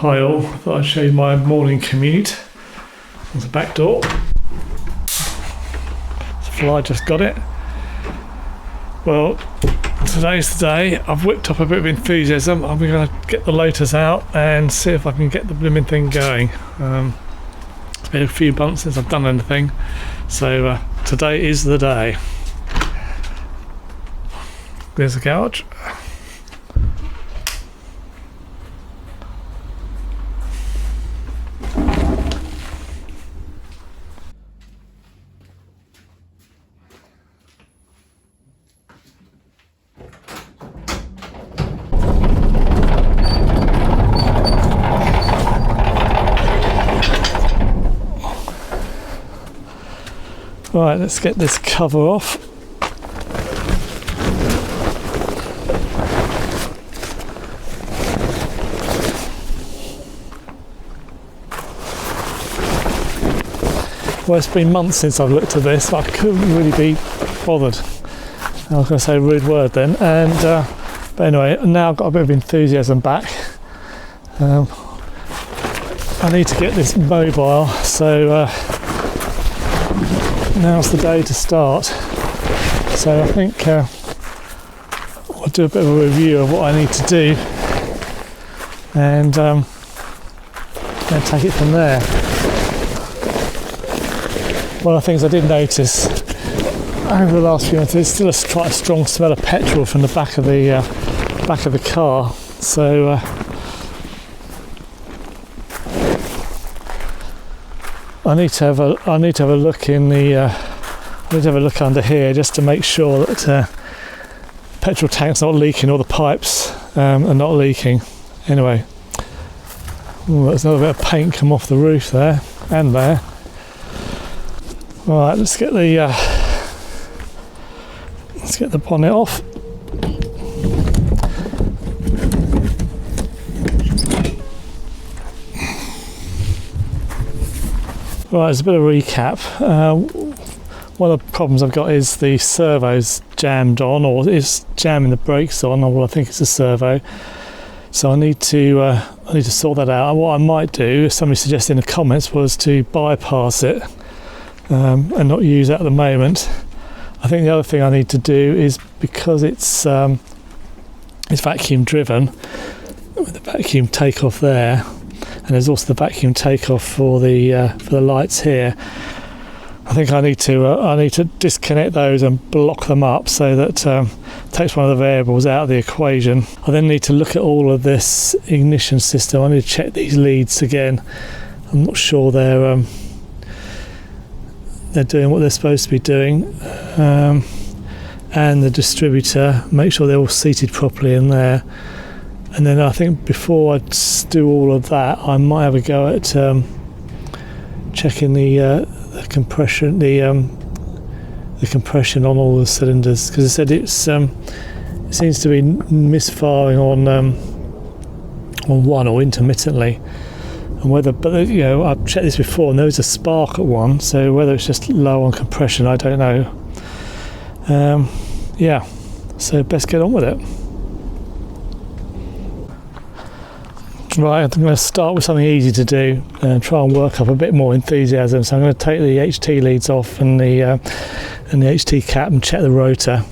Hi all, I thought I'd show you my morning commute. There's the back door. The fly just got it. Well, today's the day. I've whipped up a bit of enthusiasm. I'm going to get the Lotus out and see if I can get the blooming thing going. It's been a few months since I've done anything, so today is the day. There's the garage. Right, let's get this cover off. Well, it's been months since I've looked at this, but I couldn't really be bothered. I was going to say a rude word then, and but anyway, now I've got a bit of enthusiasm back. I need to get this mobile, so now's the day to start. So I think I'll do a bit of a review of what I need to do, and then take it from there. One of the things I did notice over the last few months, there's still quite a strong smell of petrol from the back of the car. So I need to have a look in the. I need to have a look under here just to make sure that petrol tank's not leaking or the pipes are not leaking. Anyway, there's another bit of paint come off the roof there and there. Right, let's get the bonnet off. Right, as a bit of a recap, one of the problems I've got is the servo's jammed on, or is jamming the brakes on. Well, I think it's a servo, so I need to sort that out. And what I might do, as somebody suggested in the comments, was to bypass it and not use it at the moment. I think the other thing I need to do is, because it's vacuum driven, with the vacuum takeoff there, and there's also the vacuum takeoff for the lights here. I think I need to disconnect those and block them up so that takes one of the variables out of the equation. I then need to look at all of this ignition system. I need to check these leads again. I'm not sure they're doing what they're supposed to be doing, and the distributor, make sure they're all seated properly in there. And then I think before I do all of that, I might have a go at checking the compression, the compression on all the cylinders, because I said it seems to be misfiring on one or intermittently. And whether, but you know, I've checked this before, and there was a spark at one, so whether it's just low on compression, I don't know. Yeah, so best get on with it. Right, I'm going to start with something easy to do and try and work up a bit more enthusiasm. So I'm going to take the HT leads off and the HT cap and check the rotor.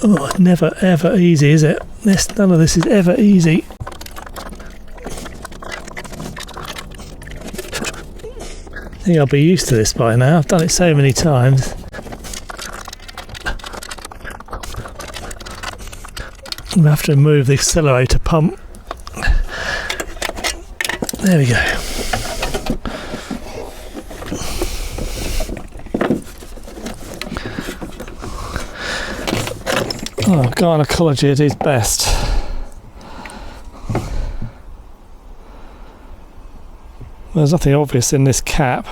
Oh, never ever easy, is it? None of this is ever easy. I think I'll be used to this by now. I've done it so many times. I'm going to have to remove the accelerator pump. There we go. Oh, gynecology at its best. There's nothing obvious in this cap.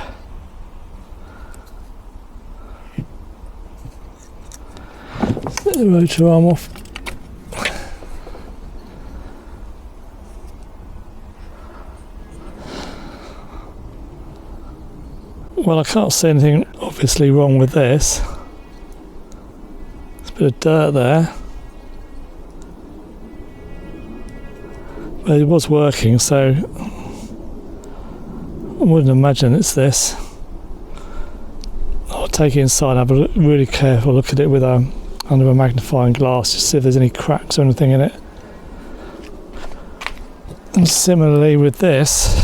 Set the rotor arm off. Well, I can't see anything obviously wrong with this. bit of dirt there. But it was working, so I wouldn't imagine it's this. I'll take it inside and have a really careful look at it with under a magnifying glass, just see if there's any cracks or anything in it. And similarly with this,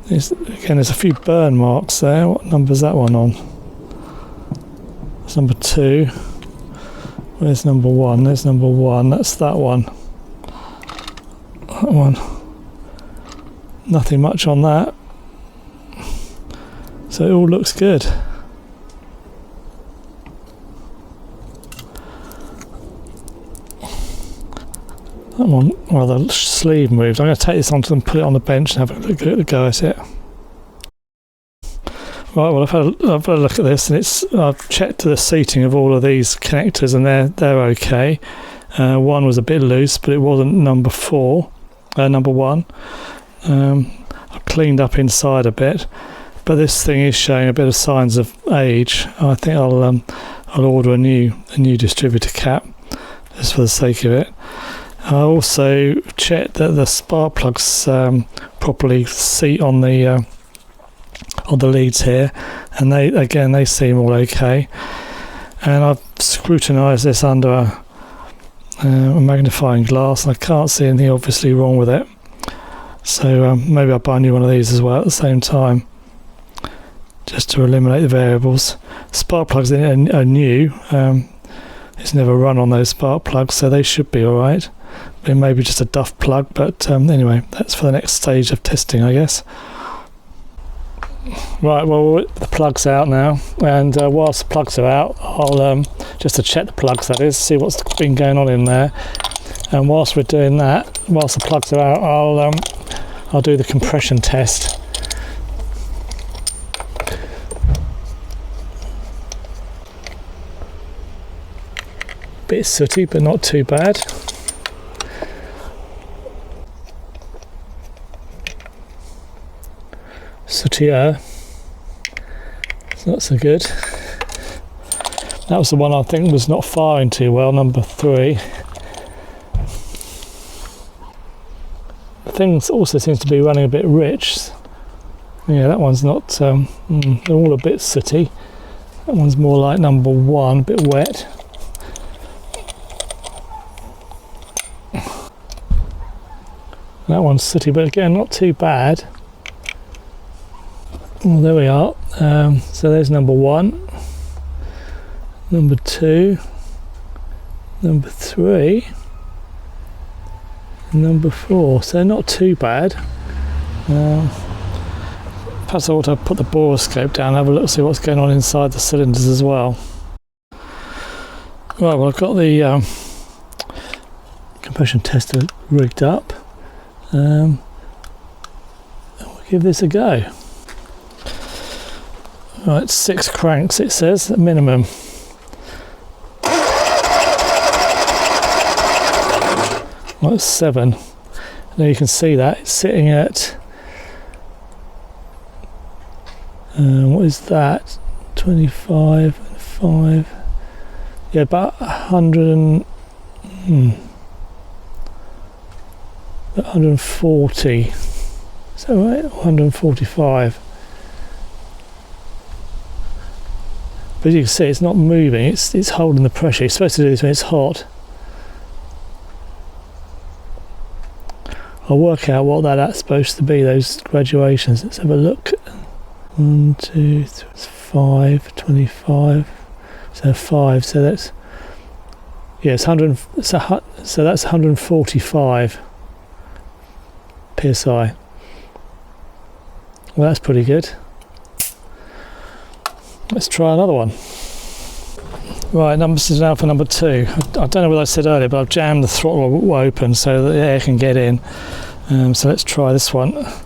again there's a few burn marks there. What number's that one on? It's number 2. Where's number 1? There's number 1. That's that one. That one. Nothing much on that. So it all looks good. That one, well, the sleeve moved. I'm going to take this onto and put it on the bench and have a go at it. Right, well, I've had a look at this, and I've checked the seating of all of these connectors, and they're okay. One was a bit loose, but it wasn't number 1. I've cleaned up inside a bit, but this thing is showing a bit of signs of age. I think I'll order a new distributor cap just for the sake of it. I also checked that the spark plugs properly seat on the leads here, and they seem all okay. And I've scrutinised this under a magnifying glass, and I can't see anything obviously wrong with it. So maybe I'll buy a new one of these as well at the same time, just to eliminate the variables. Spark plugs in are new. It's never run on those spark plugs, so they should be alright. It may be just a duff plug, but anyway, that's for the next stage of testing, I guess. Right, well, the plug's out now, and whilst the plugs are out, I'll just to check the plugs, that is, see what's been going on in there. And whilst we're doing that, whilst the plugs are out, I'll do the compression test. Bit sooty, but not too bad. Sootier. It's not so good. That was the one I think was not firing too well, number 3. The thing also seems to be running a bit rich. Yeah, that one's not, they're all a bit sooty. That one's more like number 1, a bit wet. That one's sooty, but again, not too bad. Well, there we are. So there's number 1, number 2, number 3, and number 4. So not too bad. Perhaps I ought to put the borescope down and have a look, see what's going on inside the cylinders as well. Right, well, I've got the compression tester rigged up. We'll give this a go. Right, 6 cranks it says, at minimum. Well, it's 7. Now you can see that it's sitting at what is that? 25 and 5. Yeah, about 140. Is that right? 145. But as you can see, it's not moving. It's holding the pressure. It's supposed to do this when it's hot. I'll work out what that's supposed to be, those graduations. Let's have a look. 1, 2, 3, 5, 25. So 5. So that's, yeah, it's 100. So that's 145 psi. Well, that's pretty good. Let's try another one. Right, this is now for number 2. I don't know what I said earlier, but I've jammed the throttle open so that the air can get in. So let's try this one. Well,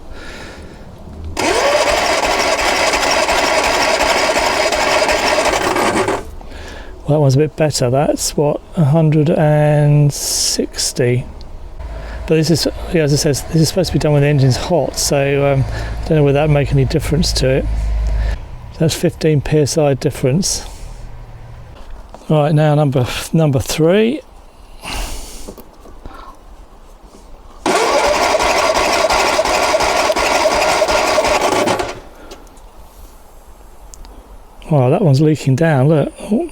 that one's a bit better. That's what, 160. But this is, yeah, as I said, this is supposed to be done when the engine's hot, so I don't know whether that would make any difference to it. So that's 15 psi difference. Right, now number 3. Oh, that one's leaking down. Look. Oh.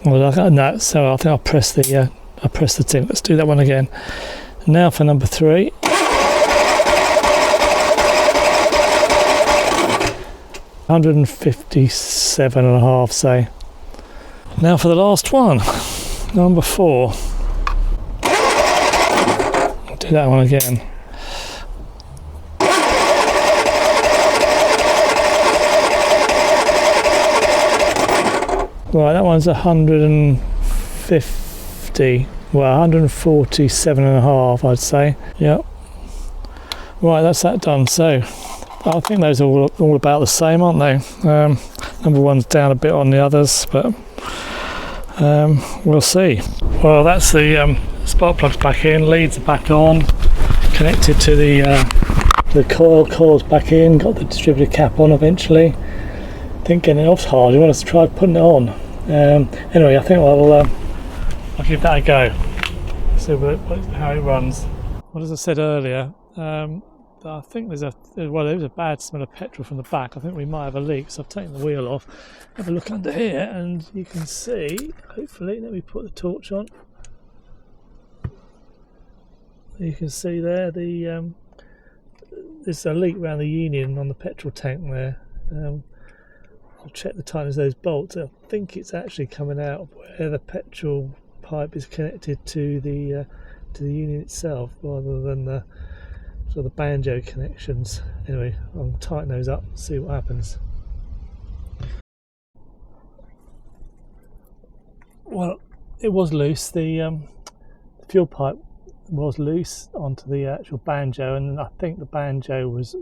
Well, no, so I think I'll press the thing. Let's do that one again. Now for number 3. $157.5, say. Now for the last one, number 4. I'll do that one again. Right, that one's 150. Well, 147.5, I'd say. Yep. Right, that's that done. So I think those are all about the same, aren't they? Number 1's down a bit on the others, but we'll see. Well, that's the spark plugs back in, leads are back on, connected to the coil's back in, got the distributor cap on eventually. I think getting it off's hard. You want to try putting it on. Anyway, I think I'll give that a go. See how it runs. Well, as I said earlier, I think there was a bad smell of petrol from the back. I think we might have a leak, so I've taken the wheel off. Have a look under here, and you can see, hopefully, let me put the torch on. You can see there there's a leak around the union on the petrol tank there. I'll check the tightness of those bolts. I think it's actually coming out where the petrol pipe is connected to the union itself, rather than the sort of the banjo connections. Anyway, I'll tighten those up, see what happens. Well, it was loose. The fuel pipe was loose onto the actual banjo, and I think the banjo was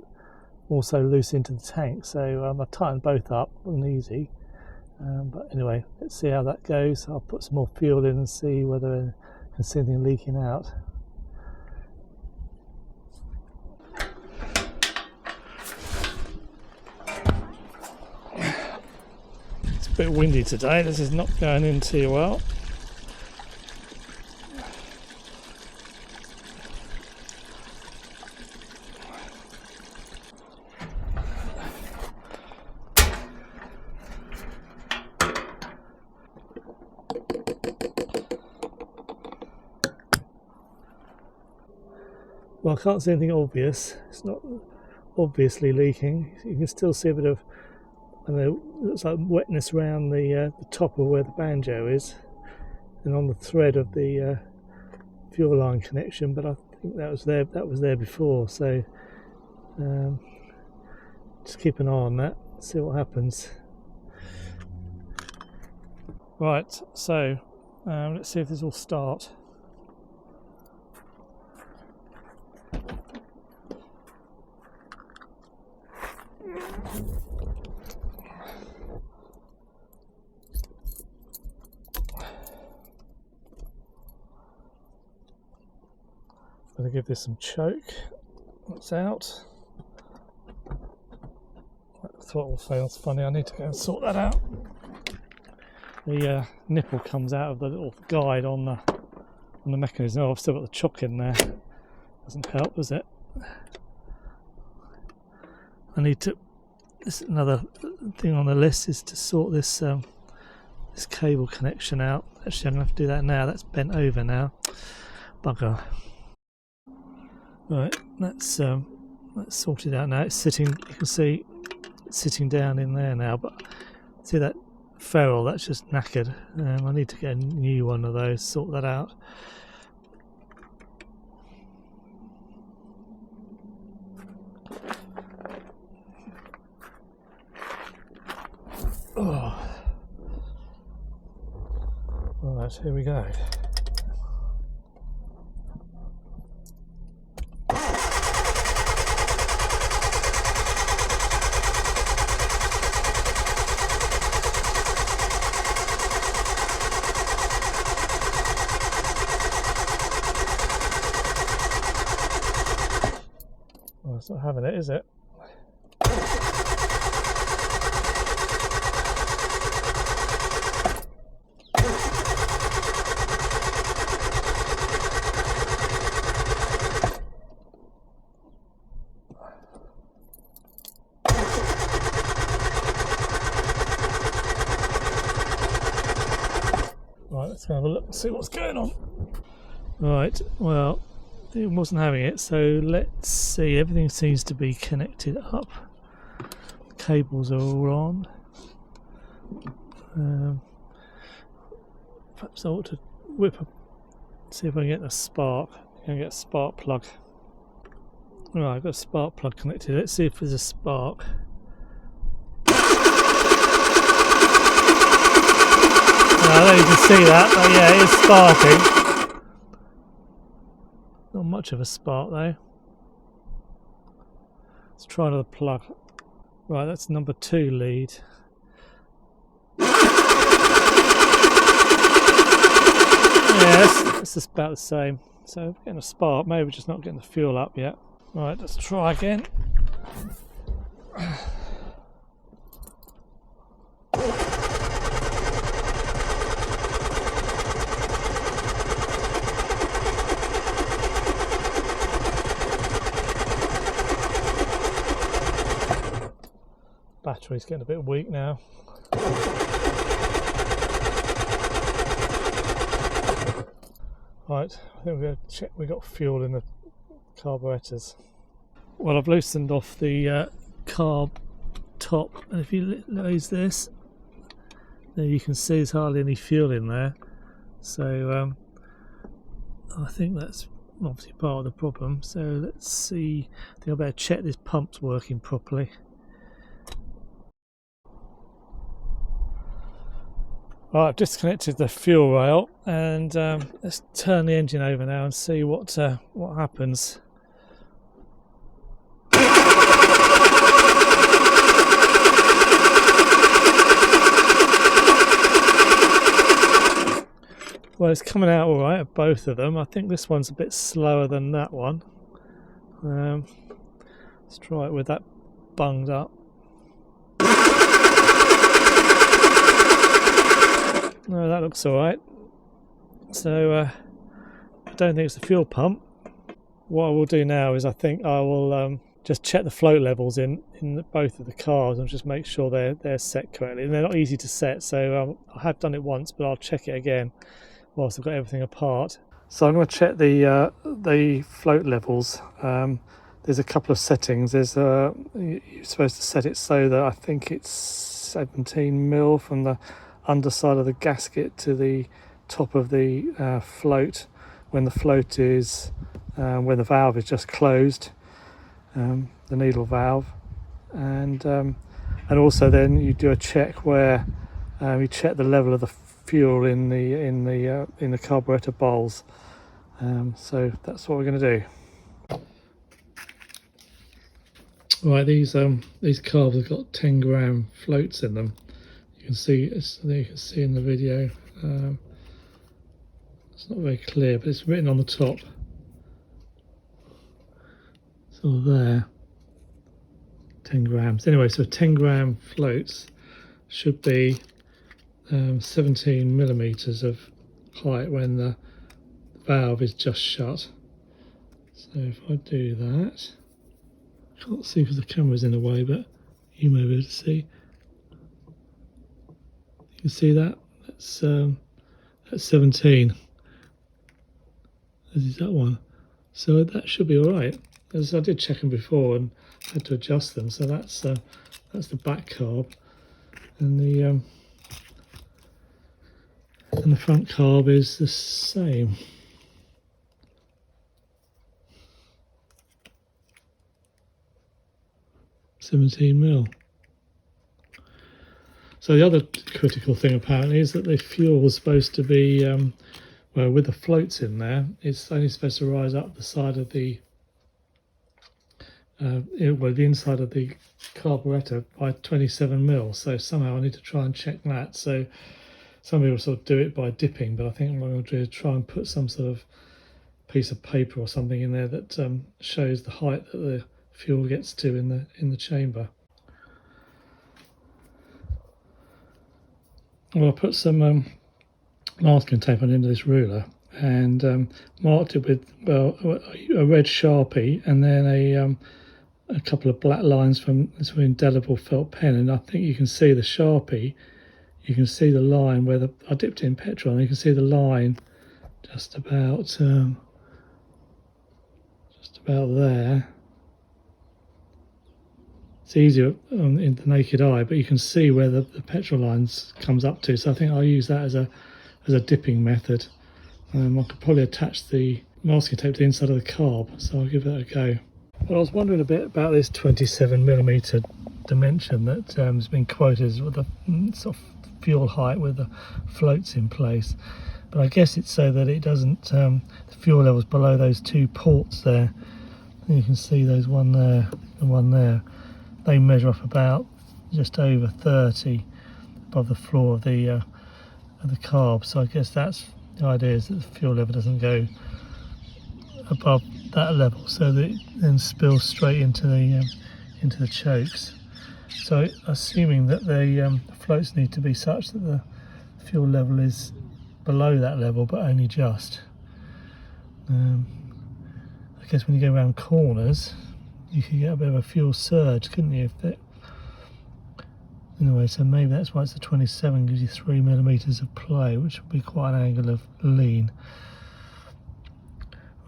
also loose into the tank, so I tightened both up. Wasn't easy, but anyway, let's see how that goes. I'll put some more fuel in and see whether I can see anything leaking out. It's a bit windy today. This is not going in too well. Well, I can't see anything obvious. It's not obviously leaking. You can still see a bit of, I don't know, looks like wetness around the top of where the banjo is, and on the thread of the fuel line connection. But I think that was there. That was there before. So just keep an eye on that. See what happens. Right. So let's see if this will start. Going to give this some choke. That's out. That throttle fail's funny. I need to go and sort that out. The nipple comes out of the little guide on the mechanism. Oh, I've still got the chock in there. Doesn't help, does it? I need to. This another thing on the list is to sort this this cable connection out. Actually, I'm going to have to do that now. That's bent over now. Bugger. Right, that's sorted out now. It's sitting. You can see it's sitting down in there now. But see that ferrule? That's just knackered. I need to get a new one of those. Sort that out. Oh. Right, here we go. Well, it's not having it, is it? Let's have a look and see what's going on. Right, well, it wasn't having it, so let's see. Everything seems to be connected up. Cables are all on. Perhaps I ought to see if I can get a spark. I can get a spark plug. Right, I've got a spark plug connected. Let's see if there's a spark. I don't know if you can see that, but yeah, it is sparking. Not much of a spark though. Let's try another plug. Right, that's number 2 lead. Yeah, it's just about the same. So we're getting a spark, maybe we're just not getting the fuel up yet. Right, let's try again. Battery's getting a bit weak now. Right, I think we're going to check we got fuel in the carburetors. Well, I've loosened off the carb top, and if you raise this, there you can see there's hardly any fuel in there. So I think that's obviously part of the problem. So let's see. I think I better check this pump's working properly. Right, I've disconnected the fuel rail, and let's turn the engine over now and see what happens. Well, it's coming out all right at both of them. I think this one's a bit slower than that one. Let's try it with that bunged up. No, that looks alright. So I don't think it's the fuel pump. What I will do now is I think I will just check the float levels in both of the cars and just make sure they're set correctly. And they're not easy to set, so I have done it once, but I'll check it again whilst I've got everything apart. So I'm going to check the float levels. There's a couple of settings. There's you're supposed to set it so that I think it's 17 mil from the underside of the gasket to the top of the float when the float is when the valve is just closed, the needle valve, and also then you do a check where you check the level of the fuel in the carburetor bowls. So that's what we're going to do. Right, these carbs have got 10 gram floats in them. You can see in the video. It's not very clear, but it's written on the top. It's all there. 10 grams. Anyway, so 10 gram floats should be 17 millimeters of height when the valve is just shut. So if I do that, can't see because the camera's in the way, but you may be able to see. You can see that. That's 17. This is that one. So that should be all right. As I did check them before and had to adjust them. So that's the back carb, and the front carb is the same. $17 mil. So the other critical thing apparently is that the fuel was supposed to be, well, with the floats in there, it's only supposed to rise up the side of the, the inside of the carburetor by 27 mil. So somehow I need to try and check that. So some people sort of do it by dipping, but I think what I'm going to do is try and put some sort of piece of paper or something in there that shows the height that the fuel gets to in the chamber. Well, I put some masking tape on the end of this ruler and marked it with, well, a red Sharpie and then a couple of black lines from this indelible felt pen, and I think you can see the Sharpie you can see the line where I dipped in petrol, and you can see the line just about there. It's easier in the naked eye, but you can see where the petrol lines comes up to. So I think I'll use that as a dipping method. I could probably attach the masking tape to the inside of the carb, so I'll give that a go. But I was wondering a bit about this 27mm dimension that has been quoted with the sort of fuel height with the floats in place. But I guess it's so that it doesn't, the fuel levels below those two ports there. And you can see those one there and one there. They measure up about just over 30 above the floor of the carb. So I guess that's the idea, is that the fuel level doesn't go above that level, so that it then spills straight into the chokes. So assuming that the floats need to be such that the fuel level is below that level, but only just. I guess when you go around corners, you could get a bit of a fuel surge, couldn't you? Anyway, so maybe that's why it's the 27, gives you 3mm of play, which would be quite an angle of lean.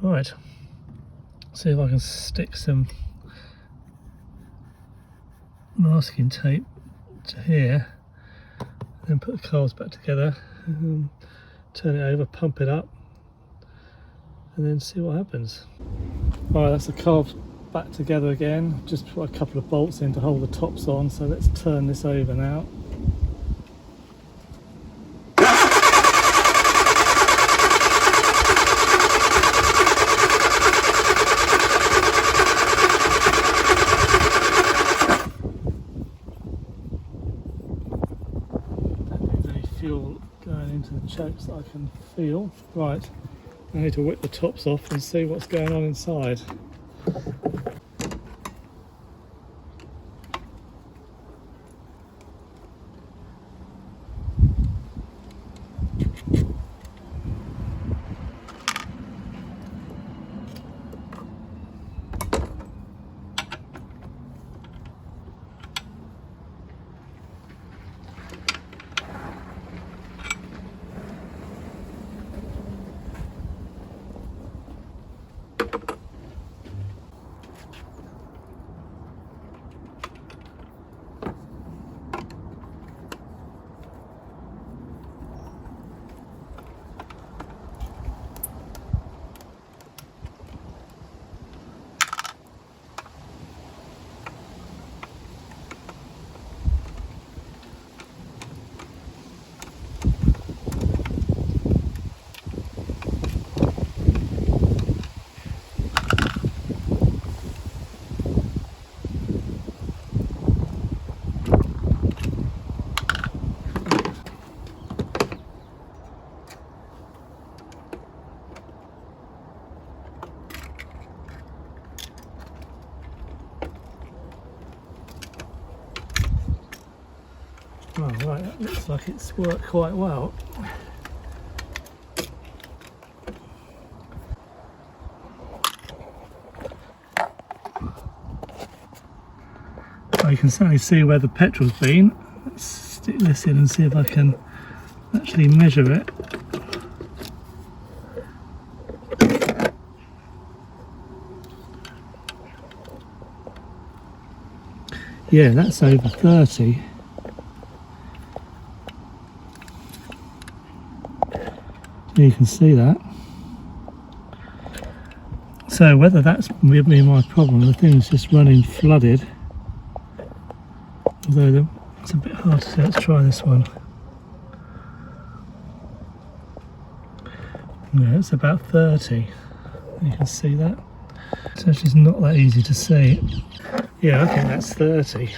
Right, see if I can stick some masking tape to here, then put the carbs back together, turn it over, pump it up, and then see what happens. Right, that's the carbs back together again. Just put a couple of bolts in to hold the tops on, so let's turn this over now. Fuel going into the chokes that I can feel. Right, I need to whip the tops off and see what's going on inside. Oh, right, that looks like it's worked quite well. Well, you can certainly see where the petrol's been. Let's stick this in and see if I can actually measure it. Yeah, that's over 30. You can see that. So whether that's really my problem, the thing's just running flooded. Although it's a bit hard to see. Let's try this one. Yeah, it's about 30. You can see that. It's actually not that easy to see. Yeah, I think that's 30.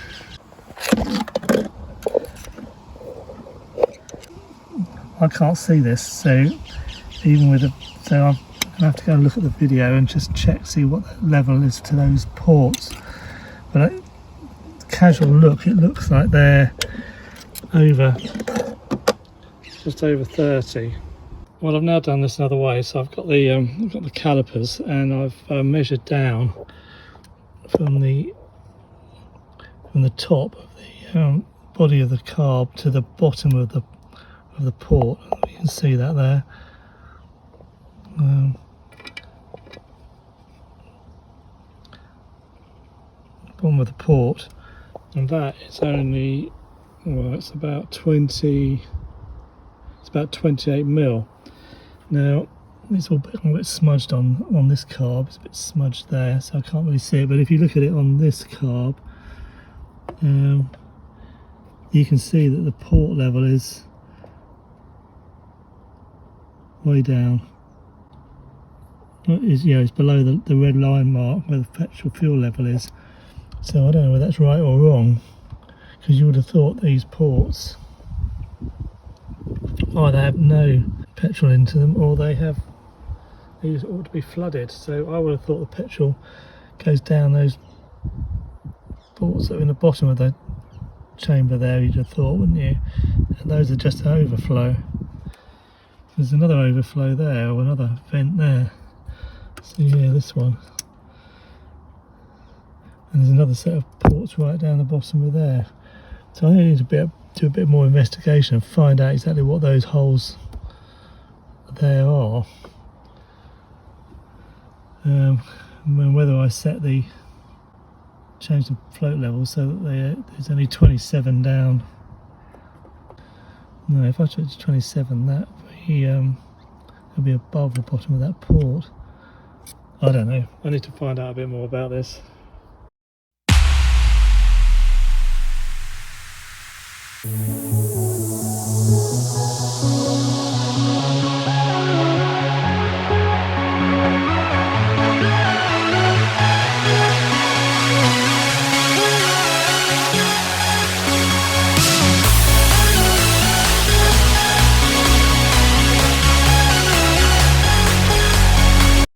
I can't see this, so even with so I'm gonna have to go and look at the video and just check, see what the level is to those ports. But casual look, it looks like they're just over 30. Well, I've now done this another way, so I've got the calipers, and I've measured down from the top of the body of the carb to the bottom of the port. You can see that there. Bottom of the port, and that is only, well, it's about 28 mil. Now it's all a bit smudged on this carb. It's a bit smudged there, so I can't really see it, but if you look at it on this carb, you can see that the port level is way down. It's below the red line mark where the petrol fuel level is. So I don't know whether that's right or wrong, because you would have thought these ports either have no petrol into them, or these ought to be flooded. So I would have thought the petrol goes down those ports that are in the bottom of the chamber there, you'd have thought, wouldn't you? And those are just an overflow. There's another overflow there, or another vent there. So yeah, this one. And there's another set of ports right down the bottom of there. So I think I need to do a bit more investigation and find out exactly what those holes there are. And whether I change the float level so that there's only 27 down. No, if I change to 27, that'll be above the bottom of that port. I don't know. I need to find out a bit more about this.